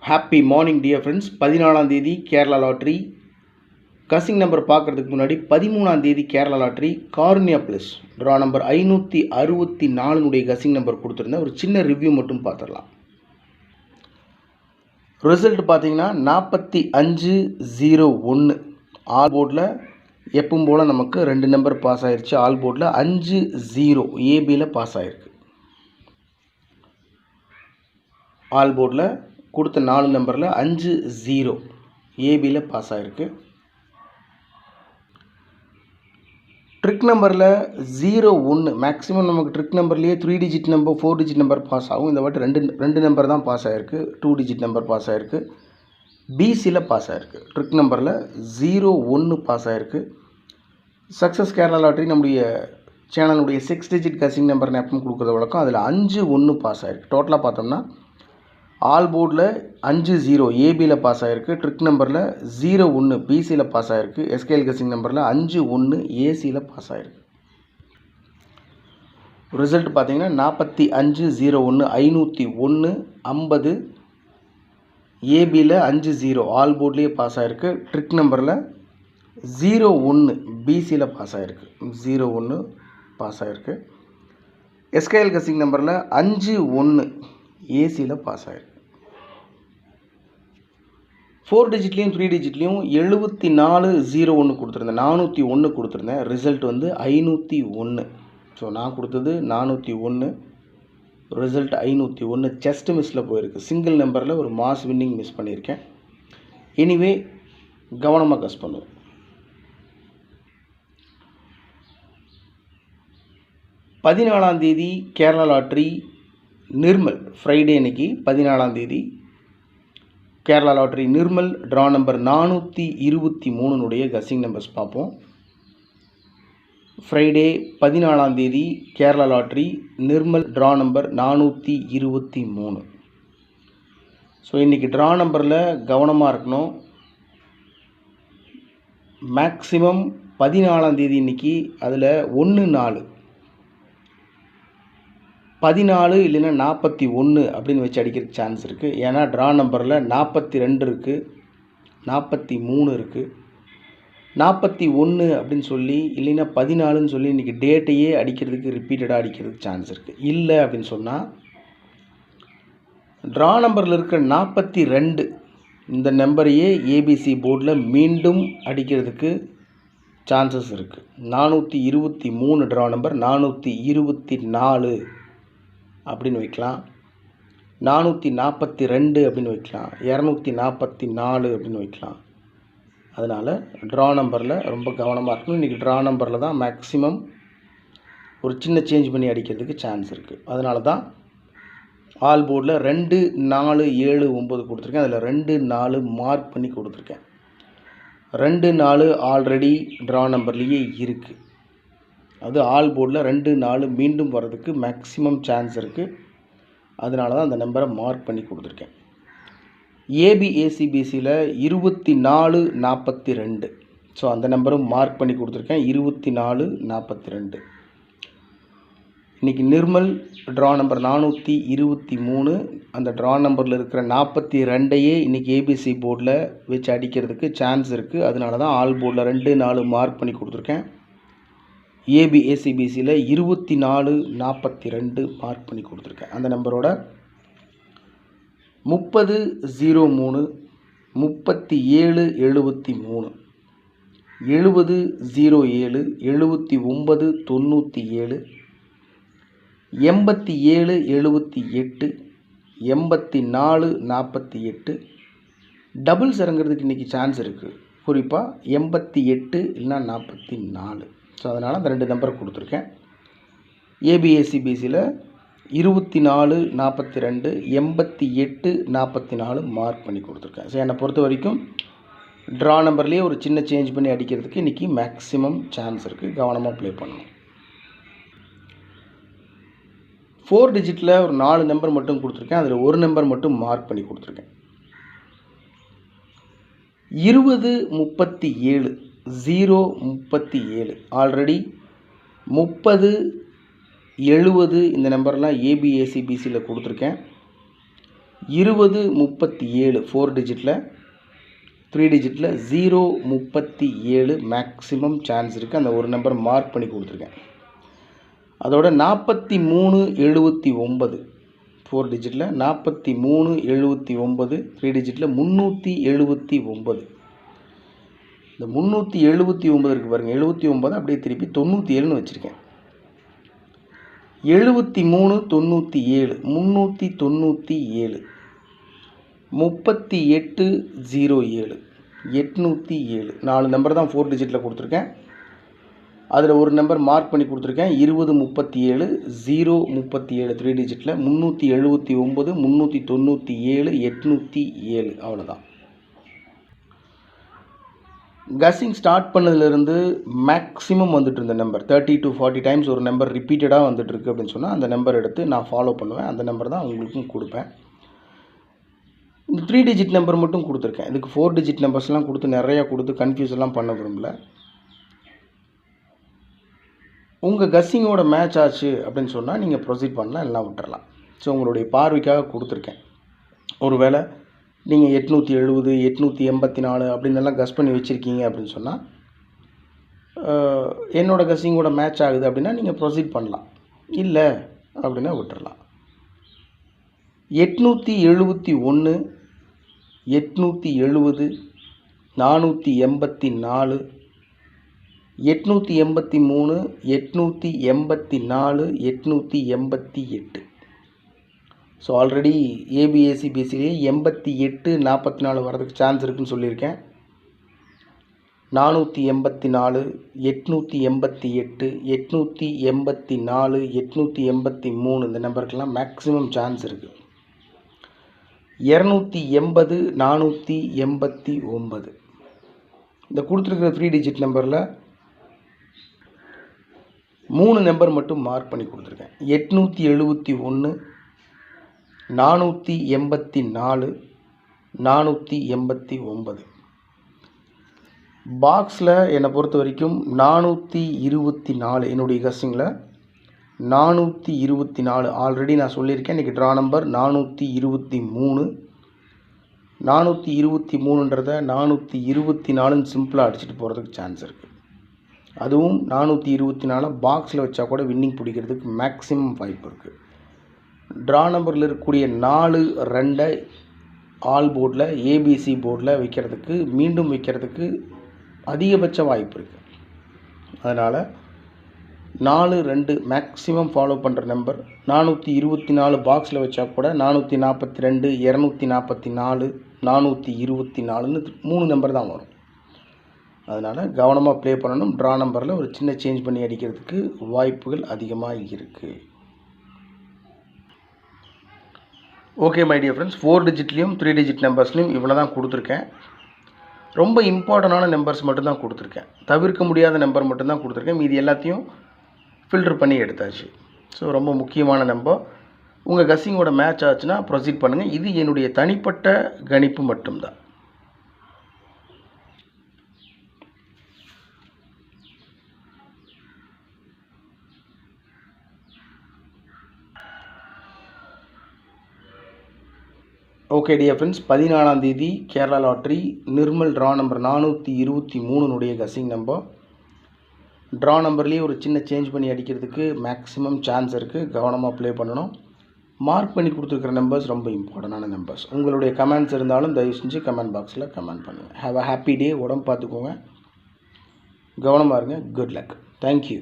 Happy morning dear friends. 14ஆம் தேதி Kerala lottery guessing number பார்க்குறதுக்கு முன்னாடி 13ஆம் தேதி Kerala lottery Karunya plus draw number 564 guessing number கொடுத்துருந்தேன். ஒரு சின்ன ரிவ்யூ மட்டும் பார்த்துடலாம். ரிசல்ட் பார்த்தீங்கன்னா 4501 ஆல் போர்டில் எப்பவும் போல் நமக்கு 2 நம்பர் பாஸ் ஆயிடுச்சு. ஆல் போர்டில் 50 ஏபியில் பாஸ் ஆகிருக்கு. ஆல் போர்டில் கொடுத்த 4 நம்பரில் 50 ஏபியில் பாஸ் ஆகிருக்கு. ட்ரிக் நம்பரில் 01 மேக்ஸிமம் நமக்கு ட்ரிக் நம்பர்லேயே 3 digit number 4 digit number pass ஆகும். இந்த வாட்டி ரெண்டு நம்பர் தான் பாஸ் ஆகிருக்கு. 2 டிஜிட் நம்பர் பாஸ் ஆகிருக்கு. பிசியில் பாஸ் ஆகிருக்கு. ட்ரிக் நம்பரில் 01 பாஸ் ஆகிருக்கு. சக்ஸஸ் கேரளா லாட்ரி நம்முடைய சேனலுடைய 6 டிஜிட் கசிங் நம்பர் எப்பவும் கொடுக்குறது வழக்கம். அதில் 51 பாஸ் ஆகிருக்கு. டோட்டலாக பார்த்தோம்னா ஆல் போர்டில் 50 ஏபியில் பாஸ் ஆகிருக்கு. ட்ரிக் நம்பரில் 01 பிசியில் பாஸ் ஆகிருக்கு. எஸ்கேஎல் கசிங் நம்பரில் 51 ஏசியில் பாஸ் ஆகிருக்கு. ரிசல்ட் பார்த்தீங்கன்னா 4501 501 50 ஏபியில் 50 ஆல் போர்ட்லேயே பாஸ் ஆகிருக்கு. ட்ரிக் நம்பரில் 01 பிசியில் பாஸ் ஆகிருக்கு. 01 பாஸ் ஆகிருக்கு. எஸ்கேஎல் கசிங் நம்பரில் 51 ஏசியில் பாஸ் ஆகிருக்கு. 4 டிஜிட்லேயும் 3 டிஜிட்லேயும் 7401 கொடுத்துருந்தேன். 401 கொடுத்துருந்தேன். ரிசல்ட் வந்து 501. ஸோ நான் கொடுத்தது 401, ரிசல்ட் 501. ஜஸ்ட் மிஸ்ஸில் போயிருக்கு. சிங்கிள் நம்பரில் ஒரு மாஸ் வின்னிங் மிஸ் பண்ணியிருக்கேன். எனிவே கவனமாக கஸ் பண்ணுவோம். பதினாலாம் தேதி கேரளா லாட்ரி நிர்மல் ஃப்ரைடே அன்னைக்கு 14ஆம் தேதி Kerala lottery Nirmal draw number 423 guessing numbers பார்ப்போம். ஃப்ரைடே 14ஆம் தேதி Kerala lottery Nirmal draw number 423. So இன்றைக்கி ட்ரா நம்பரில் கவனமாக இருக்கணும். மேக்ஸிமம் 14ஆம் தேதி இன்றைக்கி அதில் 1 4 14 இல்லைன்னா 41 அப்படின்னு வச்சு அடிக்கிறதுக்கு சான்ஸ் இருக்குது. ஏன்னா ட்ரா நம்பரில் 42 இருக்குது, 43 இருக்குது. 41 அப்படின்னு சொல்லி இல்லைன்னா 14ன்னு சொல்லி இன்றைக்கி டேட்டையே அடிக்கிறதுக்கு ரிப்பீட்டடாக அடிக்கிறதுக்கு சான்ஸ் இருக்குது. இல்லை அப்படின்னு சொன்னால் ட்ரா நம்பரில் இருக்கிற 42 இந்த நம்பரையே ஏபிசி போர்டில் மீண்டும் அடிக்கிறதுக்கு சான்சஸ் இருக்குது. 423 ட்ரா நம்பர் 424 அப்படின்னு வைக்கலாம், 442 அப்படின்னு வைக்கலாம், 244 அப்படின்னு வைக்கலாம். அதனால் ட்ரா நம்பரில் ரொம்ப கவனமாக இருக்கணும். இன்றைக்கி ட்ரா நம்பரில் தான் மேக்ஸிமம் ஒரு சின்ன சேஞ்ச் பண்ணி அடிக்கிறதுக்கு சான்ஸ் இருக்குது. அதனால தான் ஆல் போர்டில் 2 4 7 9 கொடுத்துருக்கேன். அதில் 2 4 மார்க் பண்ணி கொடுத்துருக்கேன். 2 4 ஆல்ரெடி ட்ரா நம்பர்லேயே இருக்குது. அது ஆல் போர்டில் 2 4 மீண்டும் வர்றதுக்கு மேக்ஸிமம் சான்ஸ் இருக்குது. அதனால தான் அந்த நம்பரை மார்க் பண்ணி கொடுத்துருக்கேன். ஏபிஏசிபிசியில் 24 42. ஸோ அந்த நம்பரும் மார்க் பண்ணி கொடுத்துருக்கேன். 24 42. இன்றைக்கி நிர்மல் ட்ரா நம்பர் 423. அந்த ட்ரா நம்பரில் இருக்கிற 42ஐயே இன்றைக்கி ஏபிசி போர்டில் வச்சு அடிக்கிறதுக்கு சான்ஸ் இருக்குது. அதனால தான் ஆல் போர்டில் 2 4 மார்க் பண்ணி கொடுத்துருக்கேன். ஏபிஏசிபிசியில் 24 42 மார்க் பண்ணி கொடுத்துருக்கேன். அந்த நம்பரோட 30 03 37 73 70 07 79 97 87 78 84 48 டபுள்ஸ் இறங்குறதுக்கு இன்றைக்கி சான்ஸ் இருக்குது. குறிப்பாக 88 இல்லைனா 44. ஸோ அதனால் அந்த 2 நம்பர் கொடுத்துருக்கேன். ஏபிஏசிபிசியில் 24 42 88 44 மார்க் பண்ணி கொடுத்துருக்கேன். ஸோ என்னை பொறுத்த வரைக்கும் ட்ரா நம்பர்லேயே ஒரு சின்ன சேஞ்ச் பண்ணி அடிக்கிறதுக்கு இன்றைக்கி மேக்ஸிமம் சான்ஸ் இருக்குது. கவனமாக ப்ளே பண்ணணும். 4 டிஜிட்டில் ஒரு 4 நம்பர் மட்டும் கொடுத்துருக்கேன். அதில் ஒரு நம்பர் மட்டும் மார்க் பண்ணி கொடுத்துருக்கேன். 20 37 037 ஆல்ரெடி 30 70 இந்த நம்பர்லாம் ஏபிஏசிபிசியில் கொடுத்துருக்கேன். 2037 4 டிஜிட்டில் 3 டிஜிட்டில் 037 மேக்ஸிமம் சான்ஸ் இருக்குது. அந்த ஒரு நம்பர் மார்க் பண்ணி கொடுத்துருக்கேன். அதோட 4379 4 டிஜிட்டில் 4379 3 டிஜிட்டில் 379. இந்த 379 இருக்குது பாருங்கள், 79 அப்படியே திருப்பி 97ன்னு வச்சுருக்கேன். 73 97 397 38 07 807 4 நம்பர் தான் 4 டிஜிட்டில் கொடுத்துருக்கேன். அதில் ஒரு நம்பர் மார்க் பண்ணி கொடுத்துருக்கேன். 2037 037 3 டிஜிட்டில் 379 397 807 அவ்வளோதான். கஸ்ஸிங் ஸ்டார்ட் பண்ணதுலேருந்து மேக்ஸிமம் வந்துட்டு இருந்த நம்பர் 30 to 40 டைம்ஸ் ஒரு நம்பர் ரிப்பீட்டடாக வந்துட்டுருக்கு அப்படின்னு சொன்னால் அந்த நம்பர் எடுத்து நான் ஃபாலோ பண்ணுவேன். அந்த நம்பர் தான் உங்களுக்கும் கொடுப்பேன். இந்த 3 டிஜிட் நம்பர் மட்டும் கொடுத்துருக்கேன். இதுக்கு 4 டிஜிட் நம்பர்ஸ்லாம் கொடுத்து நிறையா கொடுத்து கன்ஃபியூஸ்லாம் பண்ண விரும்பல. உங்கள் கஸ்ஸிங்கோட மேட்ச் ஆச்சு அப்படின்னு சொன்னால் நீங்கள் ப்ரொசீட் பண்ணலாம், எல்லாம் விட்டுறலாம். ஸோ உங்களுடைய பார்வைக்காக கொடுத்துருக்கேன். ஒருவேளை நீங்கள் 870 884 அப்படின்னு எல்லாம் கஸ் பண்ணி வச்சுருக்கீங்க அப்படின்னு சொன்னால் என்னோடய கஸ்ஸிங்கோட மேட்ச் ஆகுது அப்படின்னா நீங்கள் ப்ரொசீட் பண்ணலாம், இல்லை அப்படின்னா விட்டுறலாம். 871 870 484 883 884 888. ஸோ ஆல்ரெடி ஏபிஎஸ்சிபிஎஸ்சிலேயே 88 44 வரதுக்கு சான்ஸ் இருக்குதுன்னு சொல்லியிருக்கேன். 484 888 884 883 இந்த நம்பருக்கெல்லாம் மேக்ஸிமம் சான்ஸ் இருக்குது. 280 489 இந்த கொடுத்துருக்கிற 3 டிஜிட் நம்பரில் 3 நம்பர் மட்டும் மார்க் பண்ணி கொடுத்துருக்கேன். 871 484 489. பாக்ஸில் என்னை பொறுத்த வரைக்கும் 424 என்னுடைய கஸ்ஸிங்கில் 424 ஆல்ரெடி நான் சொல்லியிருக்கேன். இன்றைக்கி ட்ரா நம்பர் 423. 423ன்றதை 424ன்னு சிம்பிளாக அடிச்சுட்டு போகிறதுக்கு சான்ஸ் இருக்குது. அதுவும் 424 பாக்ஸில் வச்சா கூட வின்னிங் பிடிக்கிறதுக்கு மேக்ஸிமம் வாய்ப்பு இருக்குது. ட்ரா நம்பரில் இருக்கக்கூடிய 4 2 ஆல் போர்டில் ஏபிசி போர்டில் வைக்கிறதுக்கு மீண்டும் வைக்கிறதுக்கு அதிகபட்ச வாய்ப்பு இருக்குது. அதனால் 4 2 மேக்ஸிமம் ஃபாலோ பண்ணுற நம்பர். 424 பாக்ஸில் வச்சா கூட 442 244 424ன்னு 3 நம்பர் தான் வரும். அதனால் கவனமாக ப்ளே பண்ணணும். ட்ரா நம்பரில் ஒரு சின்ன சேஞ்ச் பண்ணி அடிக்கிறதுக்கு வாய்ப்புகள் அதிகமாக இருக்குது. ஓகே மை டியர் ஃப்ரெண்ட்ஸ், 4 டிஜிட்லேயும் 3 டிஜிட் நம்பர்ஸ்லையும் இவ்வளோ தான் கொடுத்துருக்கேன். ரொம்ப இம்பார்ட்டண்டான நம்பர்ஸ் மட்டும்தான் கொடுத்துருக்கேன். தவிர்க்க முடியாத நம்பர் மட்டும்தான் கொடுத்துருக்கேன். மீதி எல்லாத்தையும் ஃபில்டர் பண்ணி எடுத்தாச்சு. ஸோ ரொம்ப முக்கியமான நம்பர். உங்கள் கஸ்ஸிங்கோட மேட்ச் ஆச்சுன்னா ப்ரொசீட் பண்ணுங்கள். இது என்னுடைய தனிப்பட்ட கணிப்பு மட்டும்தான். ஓகே டியர் ஃப்ரெண்ட்ஸ், 14ஆம் தேதி Kerala lottery Nirmal draw number 423 guessing number. Draw நம்பர்லேயே ஒரு சின்ன சேஞ்ச் பண்ணி அடிக்கிறதுக்கு மேக்ஸிமம் சான்ஸ் இருக்குது. கவனமாக ப்ளே பண்ணணும். மார்க் பண்ணி கொடுத்துருக்கிற நம்பர்ஸ் ரொம்ப இம்பார்ட்டண்டான நம்பர்ஸ். உங்களுடைய கமெண்ட்ஸ் இருந்தாலும் தயவு செஞ்சு கமெண்ட் பாக்ஸில் கமெண்ட் பண்ணுங்கள். Have a happy day. உடம்பு பார்த்துக்கோங்க, கவனமாக இருங்க. Good luck. தேங்க்யூ.